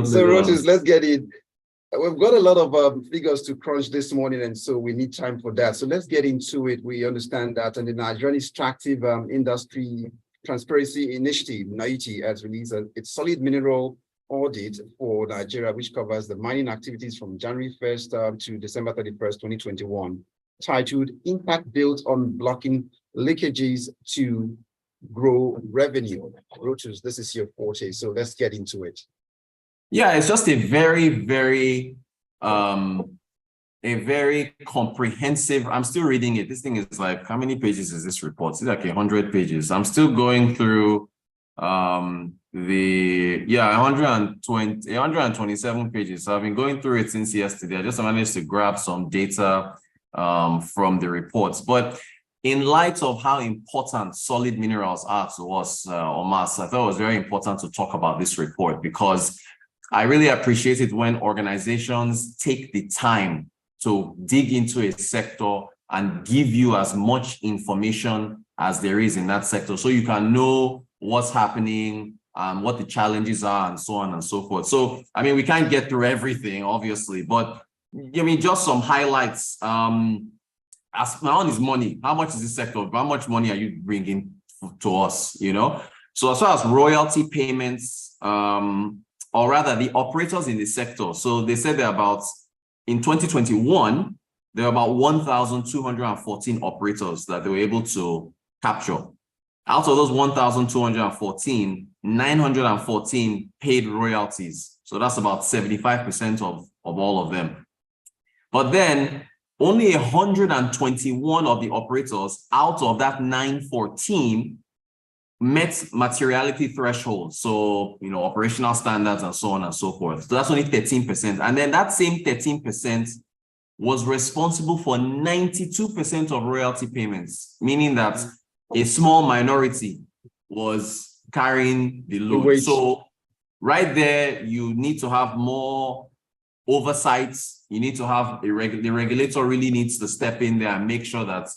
So, Rotus, let's get in. We've got a lot of figures to crunch this morning, and so we need time for that. So let's get into it. We understand that, and the Nigerian Extractive Industry Transparency Initiative, NEITI, has released its solid mineral audit for Nigeria, which covers the mining activities from January 1st to December 31st, 2021, titled Impact Built on Blocking Leakages to Grow Revenue. Rotus, this is your forte, so let's get into it. Yeah, it's just a very comprehensive. I'm still reading it. This thing is like, how many pages is this report? It's like 100 pages. I'm still going through 127 pages. So I've been going through it since yesterday. I just managed to grab some data from the reports. But in light of how important solid minerals are to us, Omas, I thought it was very important to talk about this report, because I really appreciate it when organizations take the time to dig into a sector and give you as much information as there is in that sector, so you can know what's happening, what the challenges are, and so on and so forth. So, I mean, we can't get through everything, obviously, but I mean, just some highlights. As my own is money. How much is this sector? How much money are you bringing to us? You know. So as far as royalty payments, or rather the operators in the sector. So they said they're about, in 2021, there were about 1,214 operators that they were able to capture. Out of those 1,214, 914 paid royalties. So that's about 75% of all of them. But then only 121 of the operators out of that 914 met materiality thresholds, so operational standards and so on and so forth. So that's only 13%. And then that same 13% was responsible for 92% of royalty payments, meaning that a small minority was carrying the load. So right there, you need to have more oversight. You need to have the regulator really needs to step in there and make sure that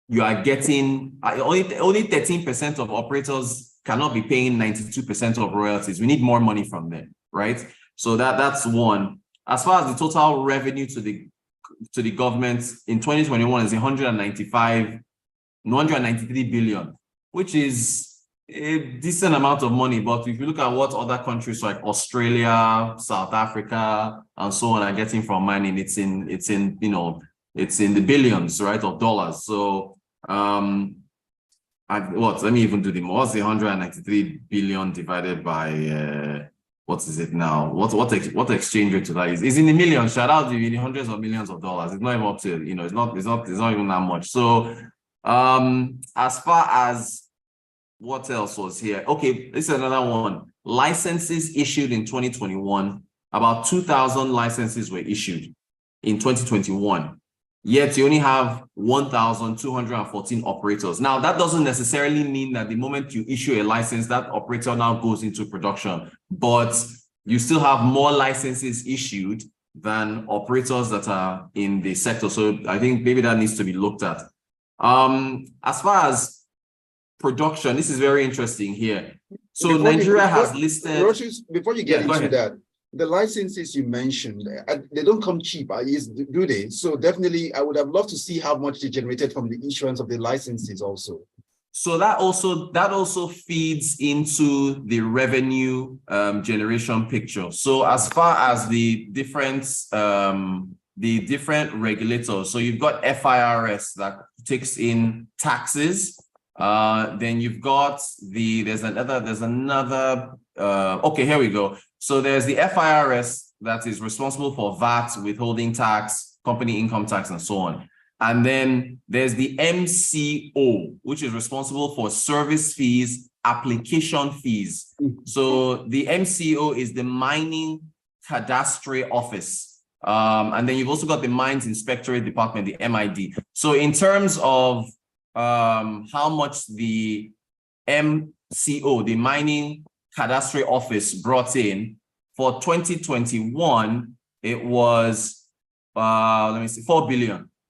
you are getting, only 13% of operators cannot be paying 92% of royalties. We need more money from them, right? So that's one. As far as the total revenue to the government in 2021 is 193 billion, which is a decent amount of money. But if you look at what other countries like Australia, South Africa, and so on are getting from mining, it's in the billions, right, of dollars. So let me even do the more. What's the 193 billion divided by what is it now? What exchange rate to that is? It's in the millions. Shout out to the hundreds of millions of dollars. It's not even up to, it's not even that much. So as far as what else was here? Okay, this is another one. Licenses issued in 2021. About 2,000 licenses were issued in 2021. Yet you only have 1,214 operators. Now, that doesn't necessarily mean that the moment you issue a license, that operator now goes into production, but you still have more licenses issued than operators that are in the sector. So I think maybe that needs to be looked at. As far as production, this is very interesting here. So Nigeria has listed... Rotus, before you get into that, the licenses you mentioned, they don't come cheap, do they? So definitely, I would have loved to see how much they generated from the issuance of the licenses also. So that also feeds into the revenue generation picture. So as far as the different regulators, so you've got FIRS that takes in taxes. Then you've got there's another. Okay, here we go. So there's the FIRS that is responsible for VAT, withholding tax, company income tax, and so on. And then there's the MCO, which is responsible for service fees, application fees. So the MCO is the Mining Cadastral Office. And then you've also got the Mines Inspectorate Department, the MID. So in terms of how much the MCO, the Mining Cadastral Office, brought in for 2021, it was 4 billion.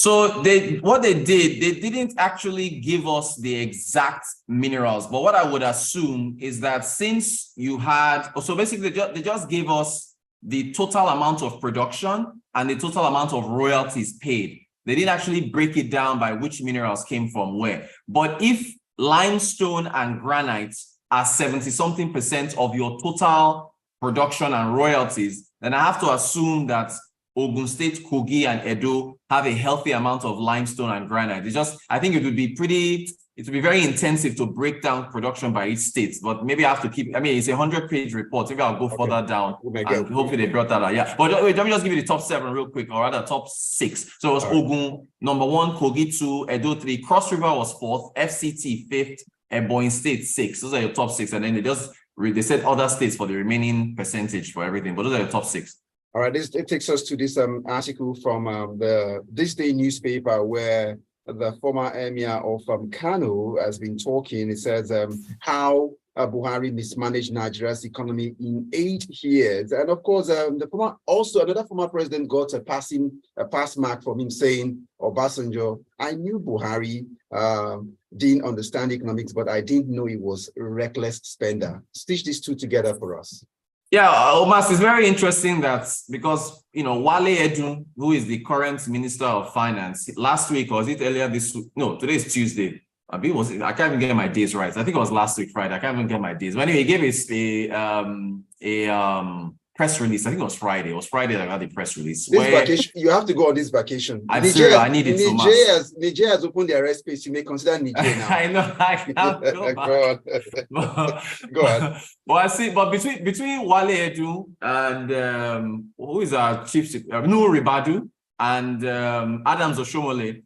So what they did, they didn't actually give us the exact minerals, but what I would assume is that since you had, so basically they just gave us the total amount of production and the total amount of royalties paid. They didn't actually break it down by which minerals came from where. But if limestone and granite are 70-something% of your total production and royalties, then I have to assume that Ogun State, Kogi, and Edo have a healthy amount of limestone and granite. I think it would be very intensive to break down production by each state, but maybe I have to keep, it's a 100-page report. Maybe I'll go further down and hopefully they brought that out. Yeah, but wait, let me just give you the top 7 real quick, or rather top 6. So it was Ogun, number 1, Kogi 2, Edo 3, Cross River was 4th, FCT 5th, Ebonyi State 6th. Those are your top 6. And then they said other states for the remaining percentage for everything, but those are your top 6. All right, it takes us to this article from This Day newspaper, where the former emir of Kano has been talking. It says how Buhari mismanaged Nigeria's economy in 8 years. And of course, another former president got a pass mark from him, saying, Obasanjo, I knew Buhari didn't understand economics, but I didn't know he was a reckless spender. Stitch these two together for us. Yeah, Omas, it's very interesting that because, Wale Edun, who is the current Minister of Finance, last week, or was it earlier this week? No, today is Tuesday. I can't even get my days right. I think it was last week, Friday. I can't even get my days. But anyway, he gave a press release. I think it was Friday. It was Friday that I got the press release. Vacation, you have to go on this vacation. I need it so much. Niger has opened their arrest space. You may consider Niger now. I know. I can't go back. Go ahead. But between Wale Edu and who is our chief, Nuhu Ribadu and Adams Oshomole,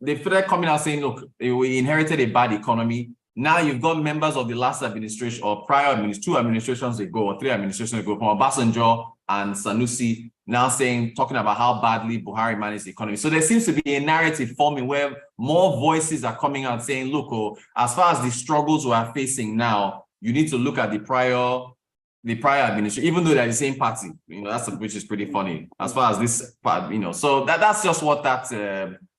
they started coming out saying, look, we inherited a bad economy. Now you've got members of the last administration or prior 2 administrations ago or 3 administrations ago from Obasanjo and Sanusi now talking about how badly Buhari managed the economy. So there seems to be a narrative forming where more voices are coming out saying, look, as far as the struggles we are facing now, you need to look at the prior administration, even though they're the same party, which is pretty funny as far as this part, so that's just what that,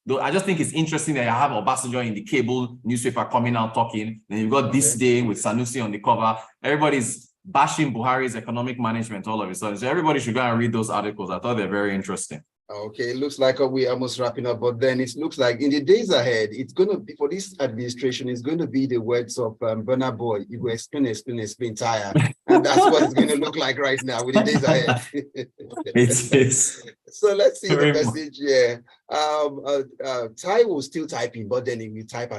though I just think it's interesting that you have Obasanjo in the cable newspaper coming out talking. Then you've got This Day with Sanusi on the cover. Everybody's bashing Buhari's economic management all of a sudden. So everybody should go and read those articles. I thought they're very interesting. Okay, it looks like we're almost wrapping up, but then it looks like in the days ahead, it's going to be, for this administration, it's going to be the words of Burna Boy. You go explain, tire. And that's what it's going to look like right now with the days ahead. It is. So let's see the message here. Ty will still typing, but then he will type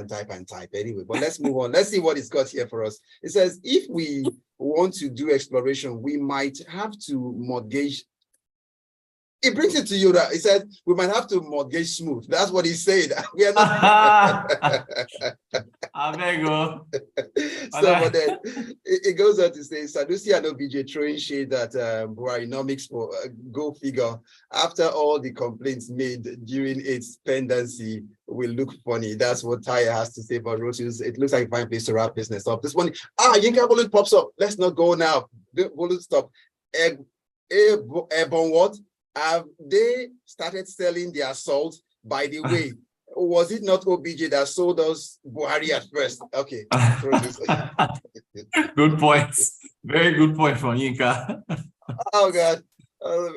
anyway. But let's move on. Let's see what it's got here for us. It says, if we want to do exploration, we might have to mortgage. It brings it to you that he said we might have to mortgage smooth. That's what he said. We are not. But then it goes on to say Sanusi and OBJ throwing shade at Buharinomics for go figure. After all the complaints made during its pendency, will look funny. That's what Taya has to say about Rotus. It looks like a fine place to wrap business up. This one, Yinka Bullet pops up. Let's not go now. The bullet stop. Airborne what? Have they started selling their salt? By the way, was it not OBJ that sold us Buhari at first? Okay. Good point. Very good point from Yinka. Oh, God.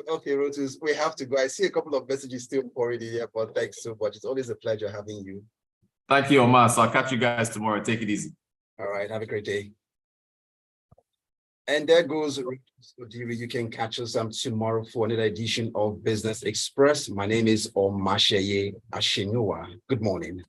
Okay, Rotus, we have to go. I see a couple of messages still pouring in here, but thanks so much. It's always a pleasure having you. Thank you, Omar. So I'll catch you guys tomorrow. Take it easy. All right. Have a great day. And there goes Oddiri. You can catch us tomorrow for another edition of Business Express. My name is Omatseye Atsenuwa. Good morning.